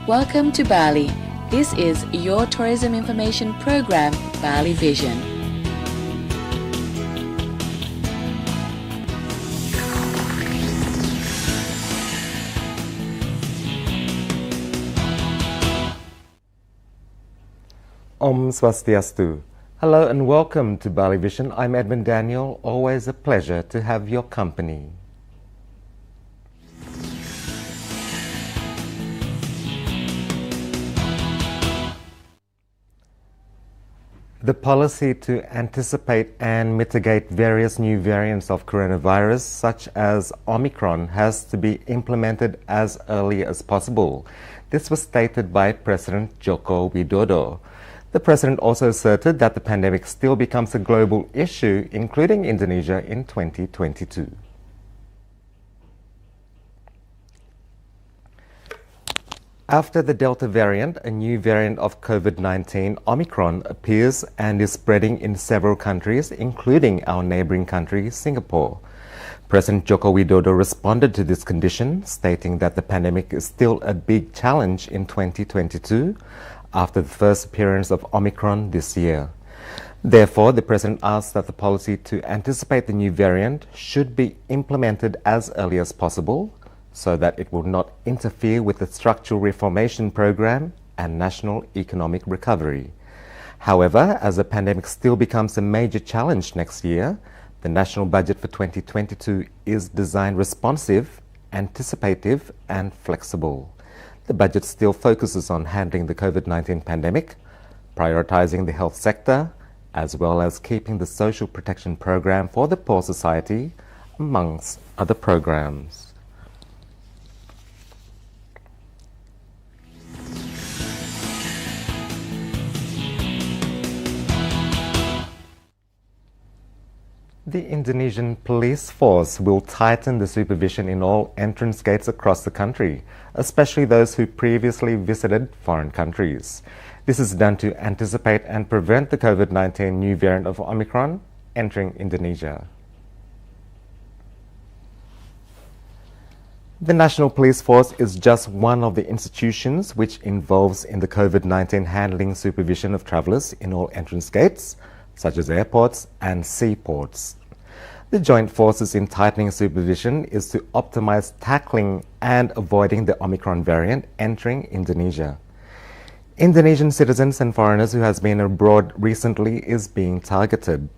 Welcome to Bali. This is your tourism information program, Bali Vision. Om Swastiastu. Hello and welcome to Bali Vision. I'm Edmund Daniel. Always a pleasure to have your company. The policy to anticipate and mitigate various new variants of coronavirus, such as Omicron, has to be implemented as early as possible. This was stated by President Joko Widodo. The president also asserted that the pandemic still becomes a global issue, including Indonesia, in 2022. After the Delta variant, a new variant of COVID-19, Omicron, appears and is spreading in several countries, including our neighboring country, Singapore. President Joko Widodo responded to this condition, stating that the pandemic is still a big challenge in 2022, after the first appearance of Omicron this year. Therefore, the president asked that the policy to anticipate the new variant should be implemented as early as possible, so that it will not interfere with the structural reformation program and national economic recovery. However, as the pandemic still becomes a major challenge next year, the national budget for 2022 is designed responsive, anticipative, and flexible. The budget still focuses on handling the COVID-19 pandemic, prioritizing the health sector, as well as keeping the social protection program for the poor society, amongst other programs. The Indonesian police force will tighten the supervision in all entrance gates across the country, especially those who previously visited foreign countries. This is done to anticipate and prevent the COVID-19 new variant of Omicron entering Indonesia. The National Police Force is just one of the institutions which involves in the COVID-19 handling supervision of travellers in all entrance gates, such as airports and seaports. The joint forces in tightening supervision is to optimize tackling and avoiding the Omicron variant entering Indonesia. Indonesian citizens and foreigners who has been abroad recently is being targeted.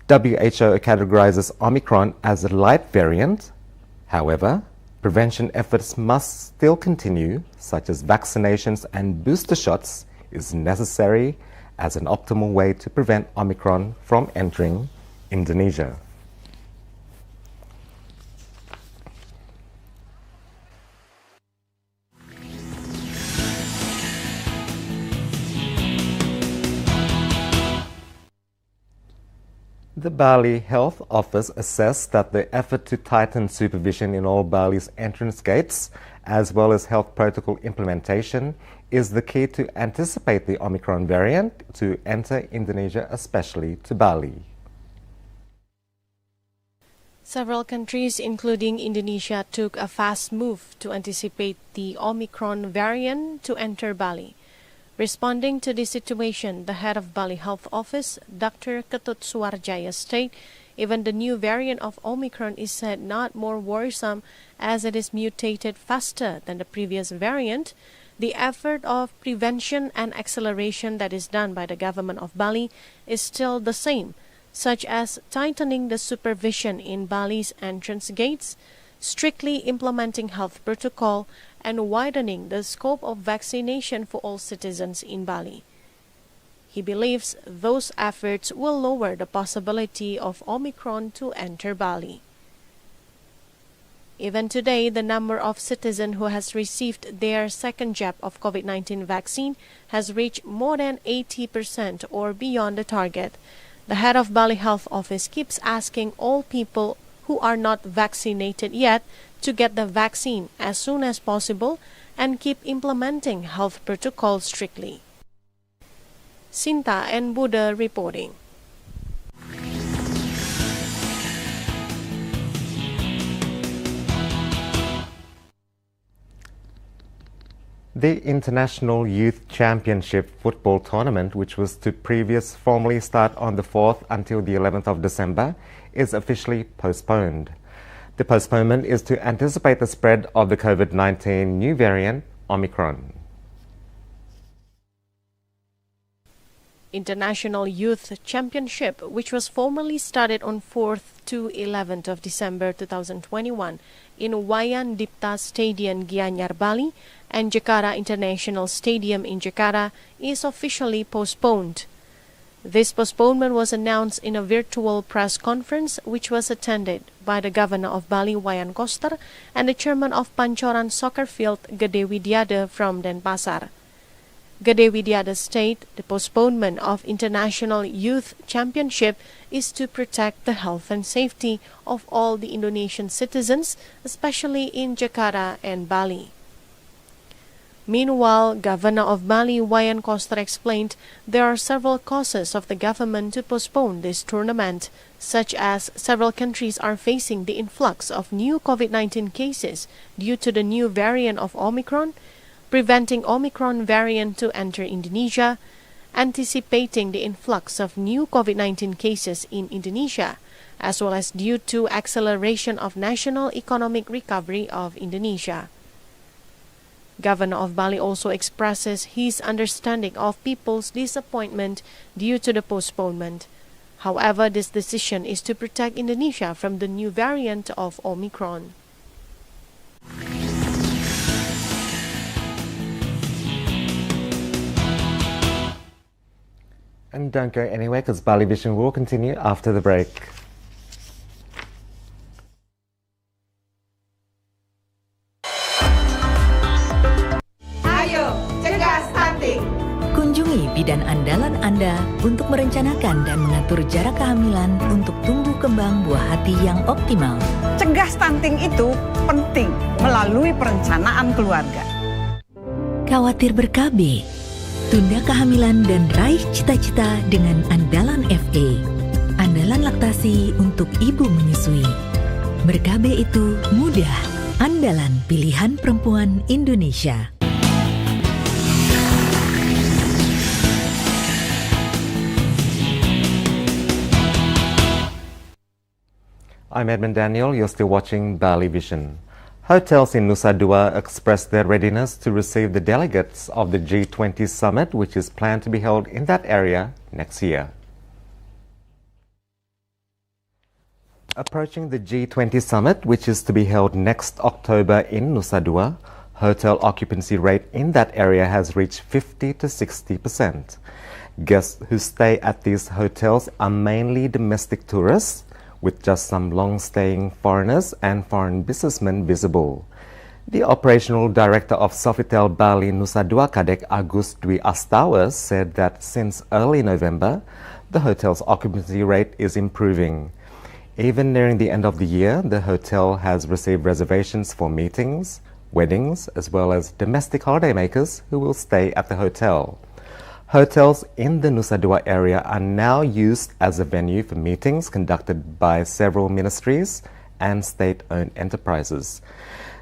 WHO categorizes Omicron as a light variant. However, prevention efforts must still continue, such as vaccinations and booster shots is necessary as an optimal way to prevent Omicron from entering Indonesia. The Bali Health Office assessed that the effort to tighten supervision in all Bali's entrance gates, as well as health protocol implementation, is the key to anticipate the Omicron variant to enter Indonesia, especially to Bali. Several countries, including Indonesia, took a fast move to anticipate the Omicron variant to enter Bali. Responding to this situation, the head of Bali Health Office, Dr. Ketut Suarjaya, stated even the new variant of Omicron is said not more worrisome as it is mutated faster than the previous variant. The effort of prevention and acceleration that is done by the government of Bali is still the same, such as tightening the supervision in Bali's entrance gates, strictly implementing health protocol, and widening the scope of vaccination for all citizens in Bali. He believes those efforts will lower the possibility of Omicron to enter Bali. Even today, the number of citizens who has received their second jab of COVID-19 vaccine has reached more than 80% or beyond the target. The head of Bali Health Office keeps asking all people who are not vaccinated yet to get the vaccine as soon as possible and keep implementing health protocols strictly. Sinta and Buddha reporting. The International Youth Championship football tournament, which was to formally start on the 4th until the 11th of December, is officially postponed. The postponement is to anticipate the spread of the COVID-19 new variant, Omicron. International Youth Championship, which was formally started on 4th to 11th of December 2021 in Wayan Dipta Stadium, Gianyar, Bali, and Jakarta International Stadium in Jakarta, is officially postponed. This postponement was announced in a virtual press conference which was attended by the Governor of Bali, Wayan Koster, and the Chairman of Pancoran Soccer Field, Gede Widiade from Denpasar. Gede Widiade stated the postponement of International Youth Championship is to protect the health and safety of all the Indonesian citizens, especially in Jakarta and Bali. Meanwhile, Governor of Bali, Wayan Koster, explained there are several causes of the government to postpone this tournament, such as several countries are facing the influx of new COVID-19 cases due to the new variant of Omicron, preventing Omicron variant to enter Indonesia, anticipating the influx of new COVID-19 cases in Indonesia, as well as due to acceleration of national economic recovery of Indonesia. Governor of Bali also expresses his understanding of people's disappointment due to the postponement. However, this decision is to protect Indonesia from the new variant of Omicron. And don't go anywhere because Bali Vision will continue after the break. Ayo, cegah stunting. Kunjungi bidan andalan Anda untuk merencanakan dan mengatur jarak kehamilan untuk tumbuh kembang buah hati yang optimal. Cegah stunting itu penting melalui perencanaan keluarga. Khawatir ber-KB? Tunda kehamilan dan raih cita-cita dengan Andalan FA. Andalan laktasi untuk ibu menyusui. Ber-KB itu mudah. Andalan pilihan perempuan Indonesia. I'm Edmund Daniel. You're still watching Bali Vision. Hotels in Nusa Dua expressed their readiness to receive the delegates of the G20 summit, which is planned to be held in that area next year. Approaching the G20 summit, which is to be held next October in Nusa Dua, hotel occupancy rate in that area has reached 50 to 60%. Guests who stay at these hotels are mainly domestic tourists, with just some long-staying foreigners and foreign businessmen visible. The operational director of Sofitel Bali Nusa Dua Kadek Agus Dwi Astawa said that since early November, the hotel's occupancy rate is improving. Even nearing the end of the year, the hotel has received reservations for meetings, weddings, as well as domestic holidaymakers who will stay at the hotel. Hotels in the Nusa Dua area are now used as a venue for meetings conducted by several ministries and state-owned enterprises.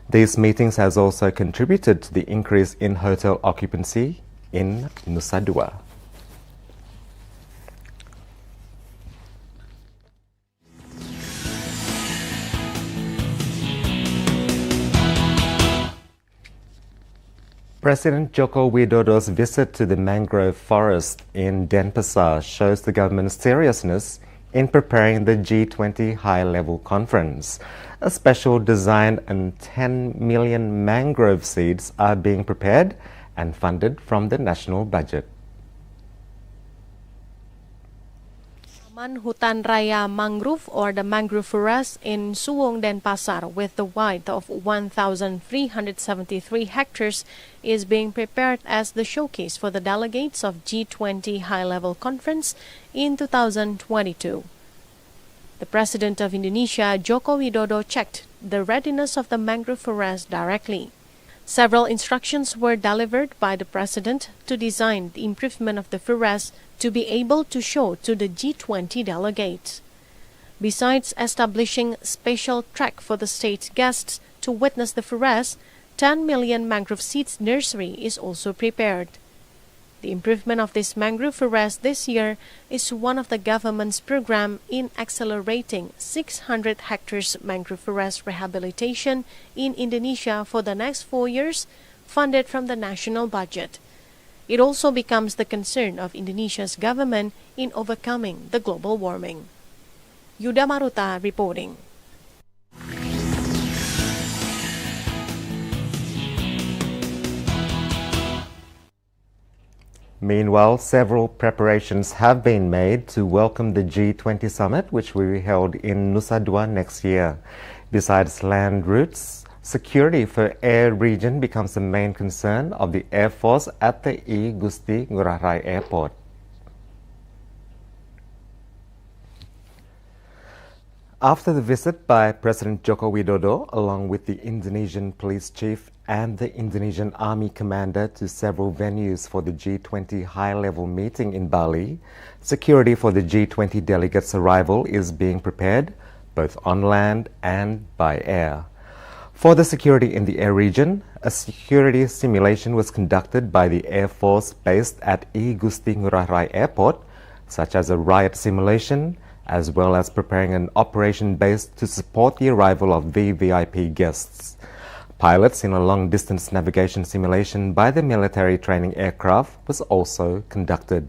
These meetings has also contributed to the increase in hotel occupancy in Nusa Dua. President Joko Widodo's visit to the mangrove forest in Denpasar shows the government's seriousness in preparing the G20 high-level conference. A special design and 10 million mangrove seeds are being prepared and funded from the national budget. Hutan Raya Mangrove, or the mangrove forest in Suwong, Denpasar, with the width of 1,373 hectares, is being prepared as the showcase for the delegates of G20 high-level conference in 2022. The President of Indonesia, Joko Widodo, checked the readiness of the mangrove forest directly. Several instructions were delivered by the President to design the improvement of the forest to be able to show to the G20 delegates. Besides establishing special track for the state guests to witness the forest, 10 million mangrove seeds nursery is also prepared. The improvement of this mangrove forest this year is one of the government's program in accelerating 600 hectares mangrove forest rehabilitation in Indonesia for the next 4 years, funded from the national budget. It also becomes the concern of Indonesia's government in overcoming the global warming. Yuda Maruta reporting. Meanwhile, several preparations have been made to welcome the G20 summit, which will be held in Nusa Dua next year. Besides land routes, security for air region becomes the main concern of the Air Force at the I Gusti Ngurah Rai Airport. After the visit by President Joko Widodo, along with the Indonesian police chief and the Indonesian Army commander to several venues for the G20 high-level meeting in Bali, security for the G20 delegates' arrival is being prepared, both on land and by air. For the security in the air region, a security simulation was conducted by the Air Force based at I Gusti Ngurah Rai Airport, such as a riot simulation, as well as preparing an operation base to support the arrival of VVIP guests. Pilots in a long-distance navigation simulation by the military training aircraft was also conducted.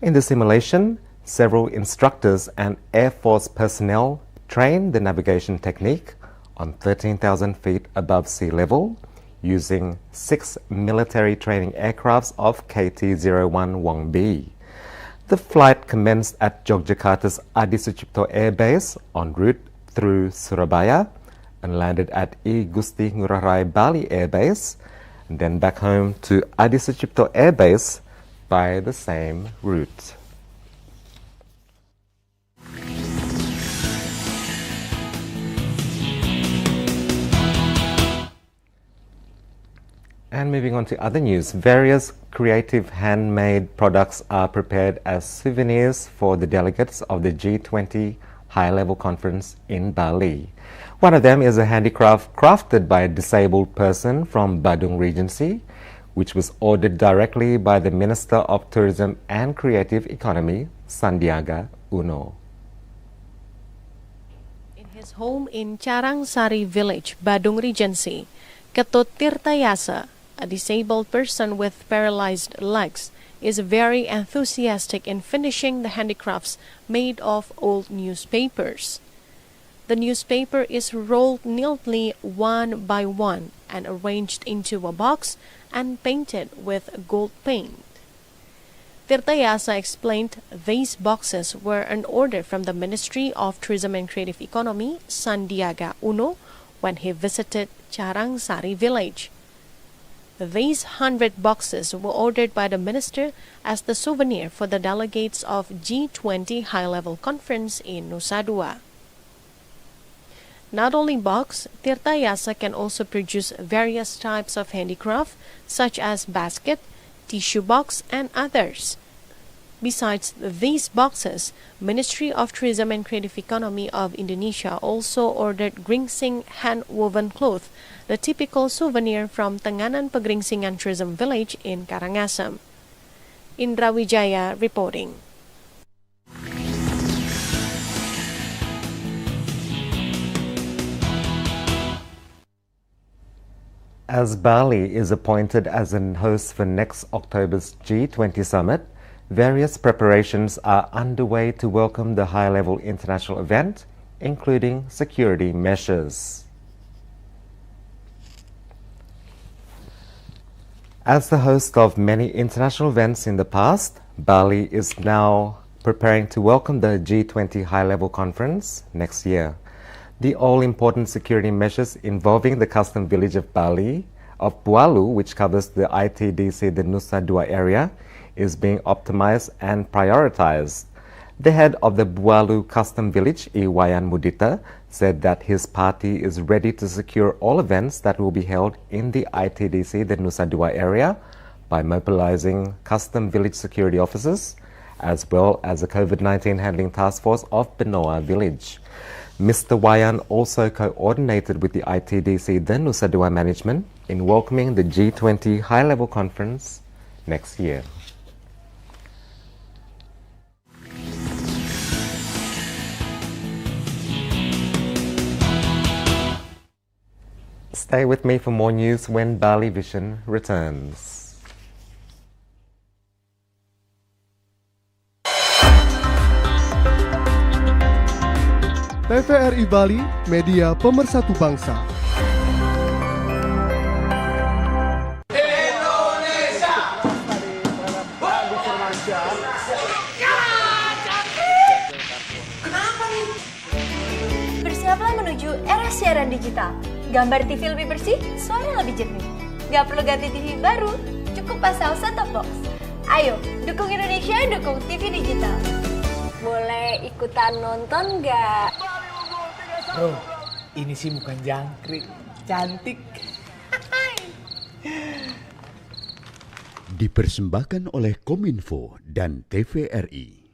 In the simulation, several instructors and Air Force personnel trained the navigation technique on 13,000 feet above sea level using 6 military training aircrafts of KT-01 Wong B. The flight commenced at Yogyakarta's Adi Sucipto Air Base en route through Surabaya and landed at I Gusti Ngurah Rai Bali Air Base, and then back home to Adi Sucipto Air Base by the same route. And moving on to other news, various creative handmade products are prepared as souvenirs for the delegates of the G20 high-level conference in Bali. One of them is a handicraft crafted by a disabled person from Badung Regency, which was ordered directly by the Minister of Tourism and Creative Economy, Sandiaga Uno. In his home in Carangsari Village, Badung Regency, Ketut Tirtayasa, a disabled person with paralyzed legs, is very enthusiastic in finishing the handicrafts made of old newspapers. The newspaper is rolled neatly one by one and arranged into a box and painted with gold paint. Tirtayasa explained these boxes were an order from the Ministry of Tourism and Creative Economy, Sandiaga Uno, when he visited Carangsari Village. These 100 boxes were ordered by the minister as the souvenir for the delegates of G20 high-level conference in Nusa Dua. Not only box, Tirtayasa can also produce various types of handicraft such as basket, tissue box, and others. Besides these boxes, Ministry of Tourism and Creative Economy of Indonesia also ordered Gringsing hand-woven cloth, the typical souvenir from Tenganan Pegeringsingan Tourism Village in Karangasem. Indra Wijaya reporting. As Bali is appointed as a host for next October's G20 summit, various preparations are underway to welcome the high-level international event, including security measures. As the host of many international events in the past, Bali is now preparing to welcome the G20 high-level conference next year. The all-important security measures involving the custom village of Bali, of Bualu, which covers the ITDC, the Nusa Dua area, is being optimized and prioritized. The head of the Bualu custom village, Iwayan Mudita, said that his party is ready to secure all events that will be held in the ITDC, the Nusa Dua area, by mobilizing custom village security officers, as well as a COVID-19 handling task force of Benoa village. Mr. Wayan also coordinated with the ITDC, the Nusa Dua management, in welcoming the G20 high-level conference next year. Stay with me for more news when Bali Vision returns. TVRI Bali, media pemersatu bangsa. Bersiaplah menuju era siaran digital. Gambar TV lebih bersih, suara lebih jernih. Gak perlu ganti TV baru, cukup pasang set-top box. Ayo, dukung Indonesia, dukung TV digital. Boleh ikutan nonton gak? Bro, ini sih bukan jangkrik, cantik. Dipersembahkan oleh Kominfo dan TVRI.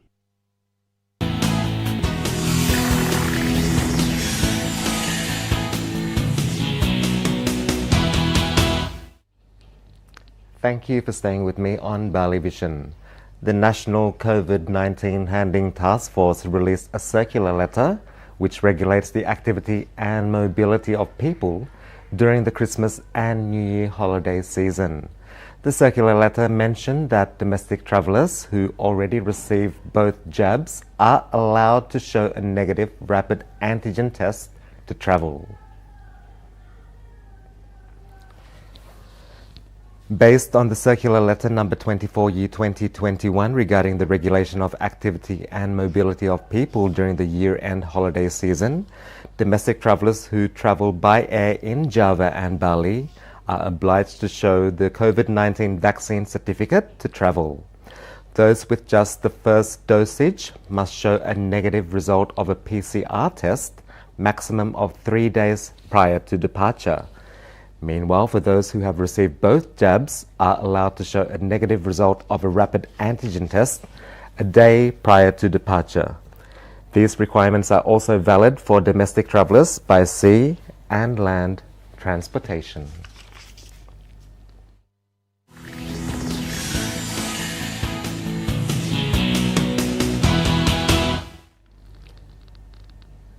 Thank you for staying with me on Bali Vision. The National COVID-19 Handling Task Force released a circular letter which regulates the activity and mobility of people during the Christmas and New Year holiday season. The circular letter mentioned that domestic travellers who already received both jabs are allowed to show a negative rapid antigen test to travel. Based on the circular letter number 24/2021 regarding the regulation of activity and mobility of people during the year-end holiday season, domestic travellers who travel by air in Java and Bali are obliged to show the COVID-19 vaccine certificate to travel. Those with just the first dosage must show a negative result of a PCR test, maximum of 3 days prior to departure. Meanwhile, for those who have received both jabs are allowed to show a negative result of a rapid antigen test a day prior to departure. These requirements are also valid for domestic travellers by sea and land transportation.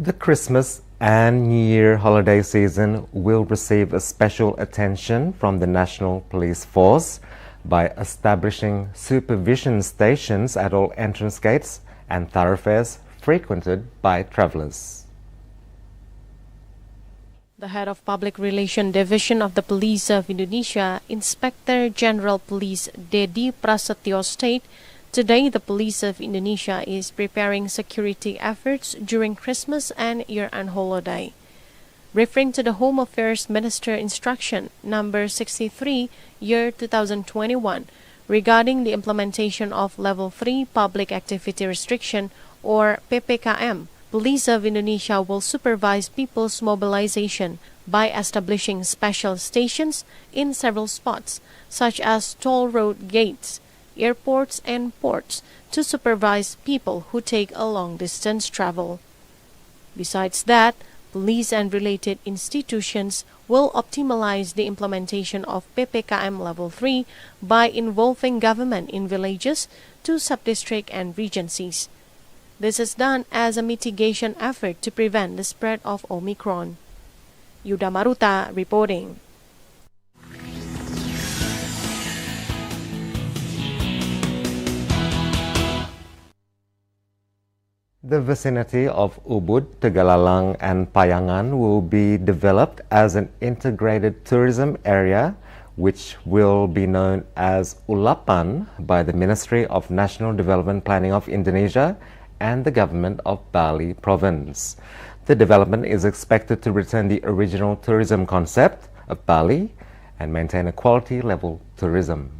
The Christmas and New Year holiday season will receive a special attention from the National Police Force by establishing supervision stations at all entrance gates and thoroughfares frequented by travellers. The head of Public Relations Division of the Police of Indonesia, Inspector General Police Dedi Prasetyo state, today the Police of Indonesia is preparing security efforts during Christmas and year-end holiday. Referring to the Home Affairs Minister Instruction number 63, year 2021, regarding the implementation of Level 3 Public Activity Restriction or PPKM, Police of Indonesia will supervise people's mobilization by establishing special stations in several spots, such as toll road gates, airports and ports, to supervise people who take a long-distance travel. Besides that, police and related institutions will optimize the implementation of PPKM Level 3 by involving government in villages to sub-district and regencies. This is done as a mitigation effort to prevent the spread of Omicron. Yuda Maruta reporting. The vicinity of Ubud, Tegalalang and Payangan will be developed as an integrated tourism area which will be known as Ulapan by the Ministry of National Development Planning of Indonesia and the Government of Bali Province. The development is expected to return the original tourism concept of Bali and maintain a quality level tourism.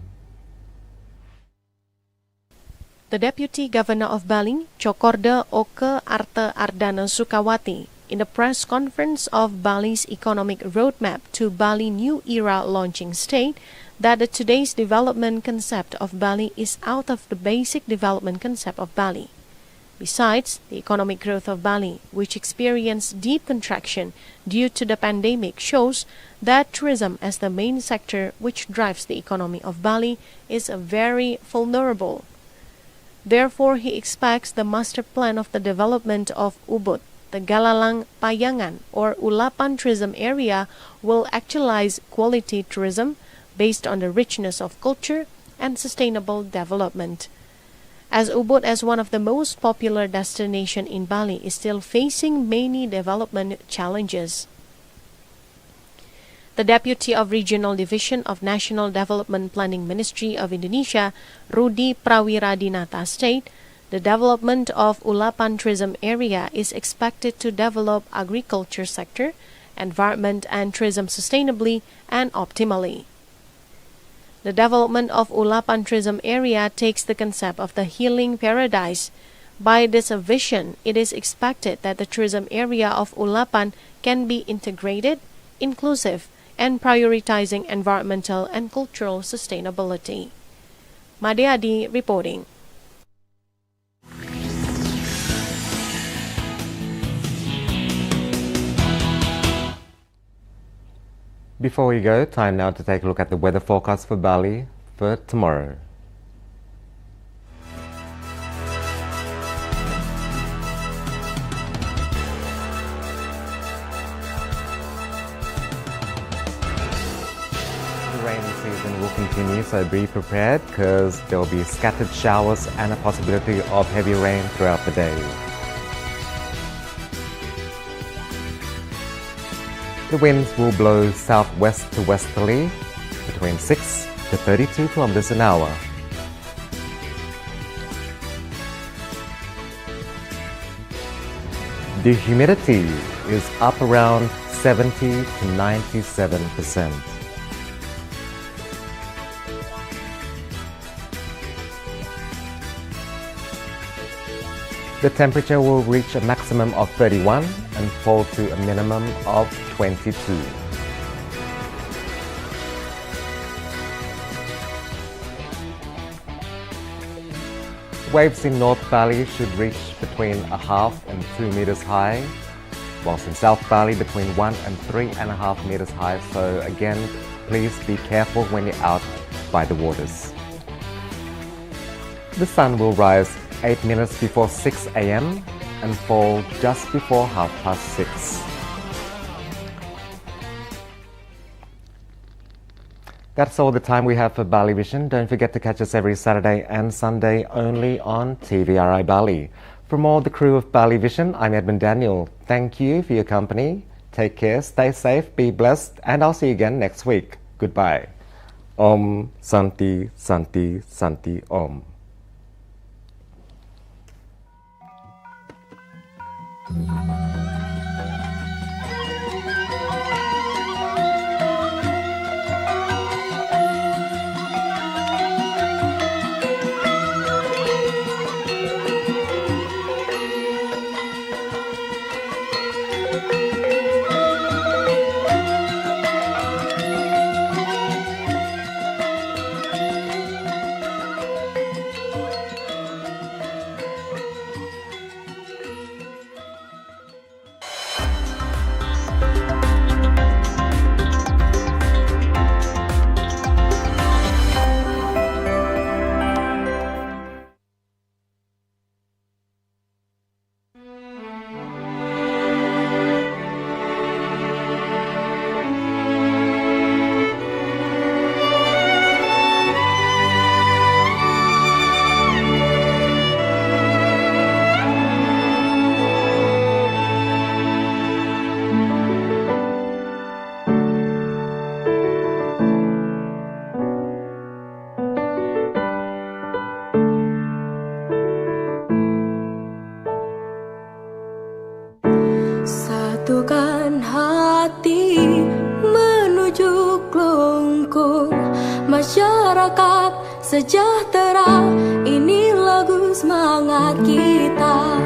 The Deputy Governor of Bali, Cokorda Oke Arte Ardana Sukawati, in the press conference of Bali's economic roadmap to Bali New Era launching state, that the today's development concept of Bali is out of the basic development concept of Bali. Besides, the economic growth of Bali, which experienced deep contraction due to the pandemic, shows that tourism as the main sector which drives the economy of Bali is very vulnerable. Therefore, he expects the master plan of the development of Ubud, the Galalang Payangan or Ulapan tourism area, will actualize quality tourism based on the richness of culture and sustainable development. As Ubud, as one of the most popular destinations in Bali, is still facing many development challenges. The Deputy of Regional Division of National Development Planning Ministry of Indonesia, Rudi Prawiradinata, state the development of Ulapan tourism area is expected to develop agriculture sector, environment and tourism sustainably and optimally. The development of Ulapan tourism area takes the concept of the healing paradise. By this vision, it is expected that the tourism area of Ulapan can be integrated, inclusive, and prioritizing environmental and cultural sustainability. Madeadi reporting. Before we go, time now to take a look at the weather forecast for Bali for tomorrow. The rainy season will continue, so be prepared because there will be scattered showers and a possibility of heavy rain throughout the day. The winds will blow southwest to westerly between 6 to 32 kilometers an hour. The humidity is up around 70 to 97%. The temperature will reach a maximum of 31 and fall to a minimum of 22. Waves in North Bali should reach between 1/2 and 2 meters high, whilst in South Bali between 1 and 3.5 meters high. So again, please be careful when you're out by the waters. The sun will rise 8 minutes before 6 a.m. and fall just before 6:30. That's all the time we have for Bali Vision. Don't forget to catch us every Saturday and Sunday only on TVRI Bali. From all the crew of Bali Vision, I'm Edmund Daniel. Thank you for your company. Take care, stay safe, be blessed, and I'll see you again next week. Goodbye. Om Santi Santi Santi Om. Satukan hati menuju kelungkung masyarakat sejahtera. Ini lagu semangat kita.